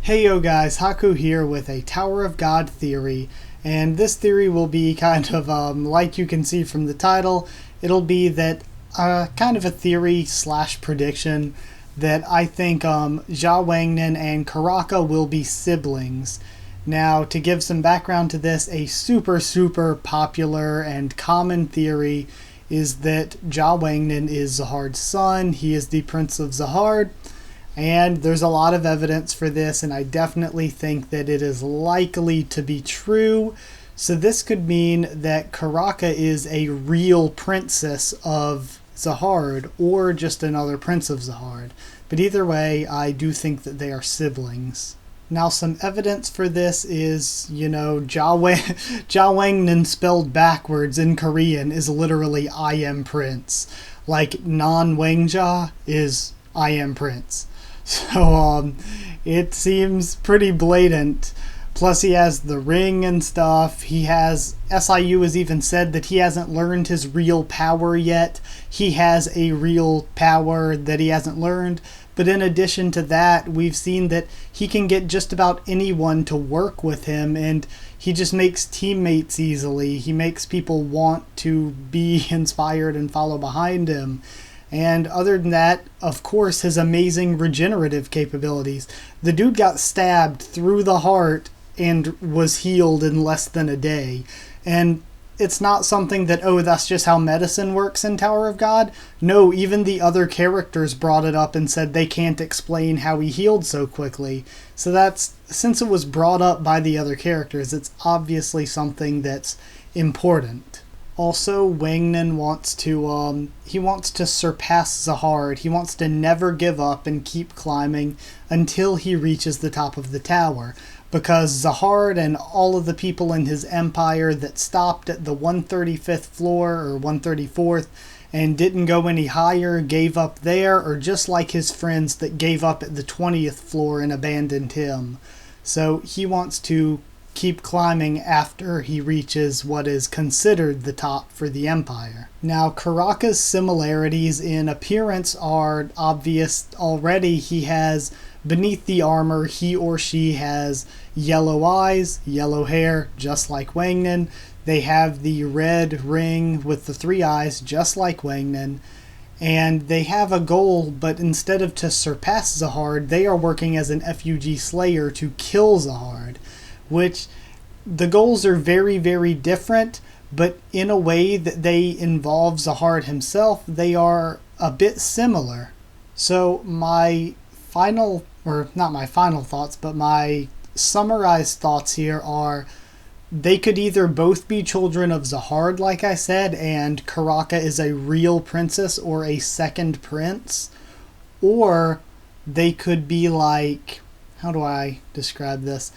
Hey yo guys, Haku here with a Tower of God theory, and this theory will be kind of, like you can see from the title, it'll be that kind of a theory slash prediction that I think Ja Wangnan and Karaka will be siblings. Now, to give some background to this, a super popular and common theory is that Ja Wangnan is Zahard's son. He is the Prince of Zahard. And there's a lot of evidence for this, and I definitely think that it is likely to be true. So this could mean that Caracas is a real princess of Zahard, or just another prince of Zahard. But either way, I do think that they are siblings. Now, some evidence for this is, Ja Wangnan spelled backwards in Korean is literally I am prince. Like, non-Wangja is I am prince. So, it seems pretty blatant. Plus, he has the ring and stuff. SIU has even said that he hasn't learned his real power yet. He has a real power that he hasn't learned. But in addition to that, we've seen that he can get just about anyone to work with him, and he just makes teammates easily. He makes people want to be inspired and follow behind him. And other than that, of course, his amazing regenerative capabilities. The dude got stabbed through the heart and was healed in less than a day. And it's not something that, oh, that's just how medicine works in Tower of God. No, even the other characters brought it up and said they can't explain how he healed so quickly. So since it was brought up by the other characters, it's obviously something that's important. Also, Wangnan wants to surpass Zahard. He wants to never give up and keep climbing until he reaches the top of the tower. Because Zahard and all of the people in his empire that stopped at the 135th floor or 134th and didn't go any higher gave up there, or just like his friends that gave up at the 20th floor and abandoned him. So he wants to keep climbing after he reaches what is considered the top for the Empire. Now, Caracas' similarities in appearance are obvious already. He has, beneath the armor, he or she has yellow eyes, yellow hair, just like Wangnan. They have the red ring with the 3 eyes, just like Wangnan. And they have a goal, but instead of to surpass Zahard, they are working as an FUG Slayer to kill Zahard. Which the goals are very different, but in a way that they involve Zahard himself, they are a bit similar. So my summarized thoughts here are they could either both be children of Zahard, like I said, and Karaka is a real princess or a second prince, or they could be like, how do I describe this?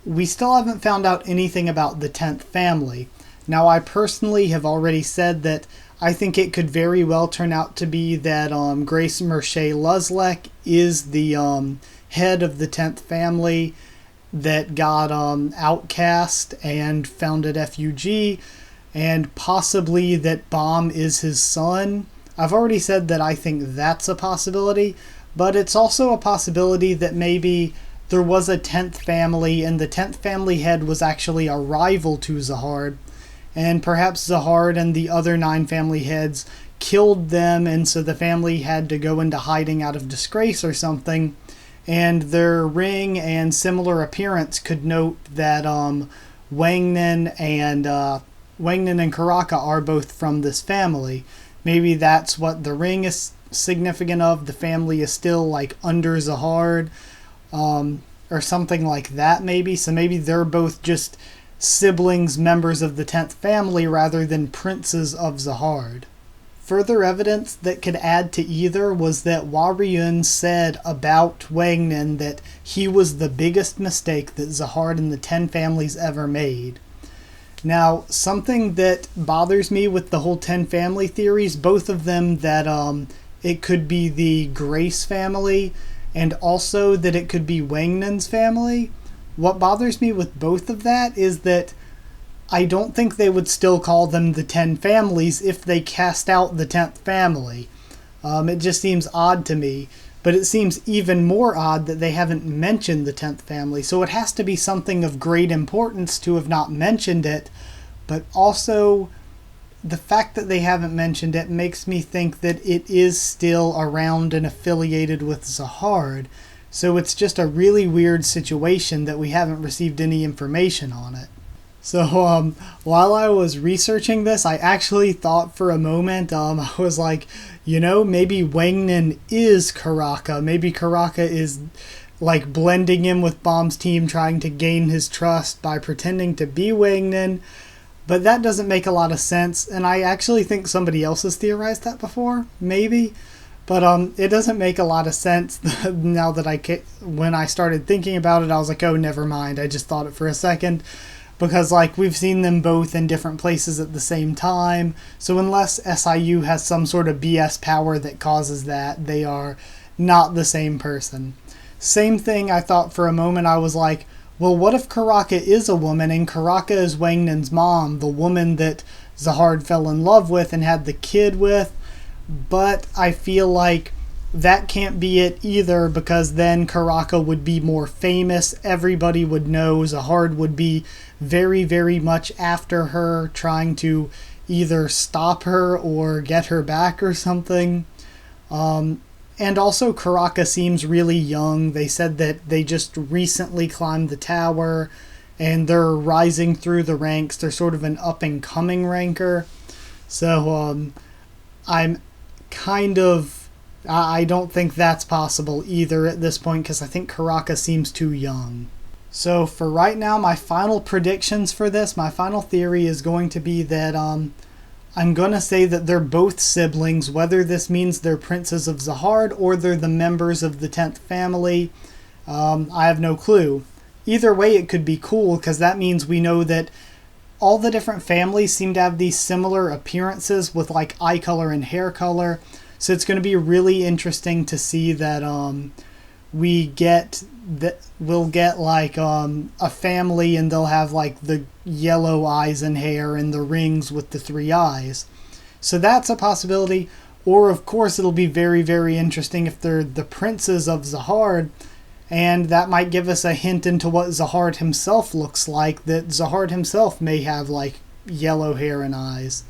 We still haven't found out anything about the 10th family. Now, I personally have already said that I think it could very well turn out to be that Grace Merche Luzlek is the head of the 10th family that got outcast and founded FUG, and possibly that Bomb is his son. I've already said that I think that's a possibility, but it's also a possibility that maybe there was a 10th family, and the 10th family head was actually a rival to Zahard, and perhaps Zahard and the other 9 family heads killed them, and so the family had to go into hiding out of disgrace or something, and their ring and similar appearance could note that Wangnan and Karaka are both from this family. Maybe that's what the ring is significant of. The family is still like under Zahard, or something like that maybe. So maybe they're both just siblings, members of the 10th family, rather than princes of Zahard. Further evidence that could add to either was that Waryun said about Wangnan that he was the biggest mistake that Zahard and the 10 families ever made. Now, something that bothers me with the whole 10 family theories, both of them, that it could be the Grace family, and also that it could be Wangnan's family. What bothers me with both of that is that I don't think they would still call them the 10 families if they cast out the 10th family. It just seems odd to me, but it seems even more odd that they haven't mentioned the 10th family. So it has to be something of great importance to have not mentioned it, but also the fact that they haven't mentioned it makes me think that it is still around and affiliated with Zahard. So it's just a really weird situation that we haven't received any information on it. So while I was researching this, I actually thought for a moment, I was like, maybe Wangnan is Karaka. Maybe Karaka is like blending in with Bomb's team, trying to gain his trust by pretending to be Wangnan. But that doesn't make a lot of sense, and I actually think somebody else has theorized that before, maybe. But it doesn't make a lot of sense now that when I started thinking about it, I was like, oh, never mind. I just thought it for a second. Because we've seen them both in different places at the same time. So unless SIU has some sort of BS power that causes that, they are not the same person. Same thing, I thought for a moment, I was like, well, what if Karaka is a woman and Karaka is Wangnan's mom, the woman that Zahard fell in love with and had the kid with? But I feel like that can't be it either, because then Karaka would be more famous. Everybody would know. Zahard would be very, very much after her, trying to either stop her or get her back or something. And also Karaka seems really young. They said that they just recently climbed the tower and they're rising through the ranks. They're sort of an up-and-coming ranker. So I don't think that's possible either at this point, because I think Karaka seems too young. So for right now, my final predictions for this, my final theory is going to be that I'm going to say that they're both siblings, whether this means they're princes of Zahard or they're the members of the 10th family. I have no clue. Either way, it could be cool, because that means we know that all the different families seem to have these similar appearances with eye color and hair color. So it's going to be really interesting to see that we'll get a family and they'll have the yellow eyes and hair and the rings with the 3 eyes. So that's a possibility. Or of course it'll be very, very interesting if they're the princes of Zahard, and that might give us a hint into what Zahard himself looks like, that Zahard himself may have yellow hair and eyes.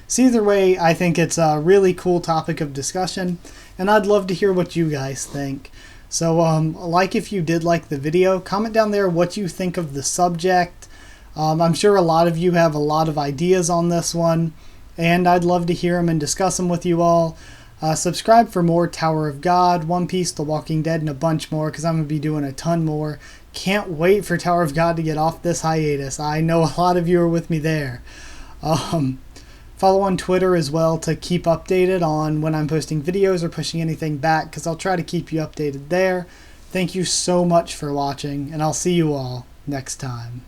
So either way, I think it's a really cool topic of discussion, and I'd love to hear what you guys think. So if you did like the video, comment down there what you think of the subject. I'm sure a lot of you have a lot of ideas on this one, and I'd love to hear them and discuss them with you all. Subscribe for more Tower of God, One Piece, The Walking Dead, and a bunch more, because I'm going to be doing a ton more. Can't wait for Tower of God to get off this hiatus. I know a lot of you are with me there. Follow on Twitter as well to keep updated on when I'm posting videos or pushing anything back, because I'll try to keep you updated there. Thank you so much for watching, and I'll see you all next time.